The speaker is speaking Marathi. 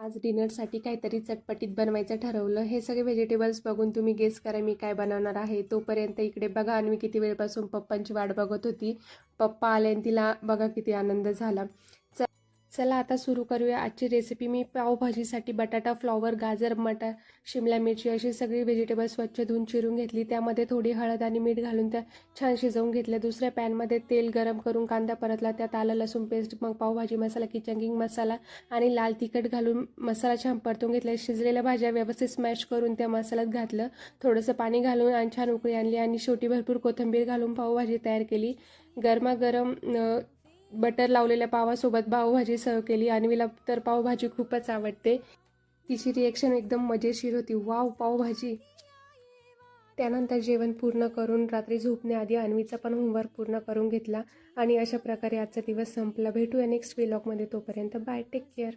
आज डिनरसाठी काहीतरी चटपटीत बनवायचं ठरवलं. हे सगळे व्हेजिटेबल्स बघून तुम्ही गेस करा मी काय बनवणार आहे. तोपर्यंत इकडे बघा अन्वी किती वेळपासून पप्पांची वाट बघत होती. पप्पा आले आणि तिला बघा किती आनंद झाला. चला आता सुरू करूया आजची रेसिपी. मी पावभाजीसाठी बटाटा, फ्लॉवर, गाजर, मटार, शिमला मिरची अशी सगळी व्हेजिटेबल स्वच्छ धुवून चिरून घेतली. त्यामध्ये थोडी हळद आणि मीठ घालून त्या छान शिजवून घेतल्या. दुसऱ्या पॅनमध्ये तेल गरम करून कांदा परतला. त्यात आलं लसूण पेस्ट, मग पावभाजी मसाला, किचन किंग मसाला आणि लाल तिखट घालून मसाला छान परतून घेतला. शिजलेल्या भाज्या व्यवस्थित स्मॅश करून त्या मसाल्यात घातलं. थोडंसं पाणी घालून आणि छान उकळी आणली आणि शेवटी भरपूर कोथिंबीर घालून पावभाजी तयार केली. गरमागरम बटर लावलेल्या पावासोबत पावभाजी सर्व केली. अन्वीला तर पावभाजी खूपच आवडते. तिची रिएक्शन एकदम मजेशीर होती. वाव पावभाजी. त्यानंतर जेवण पूर्ण करून रात्री झोपण्याआधी अन्वीचा पण होमवर्क पूर्ण करून घेतला आणि अशा प्रकारे आजचा दिवस संपला. भेटूया नेक्स्ट व्लॉगमध्ये. तोपर्यंत बाय, टेक केअर.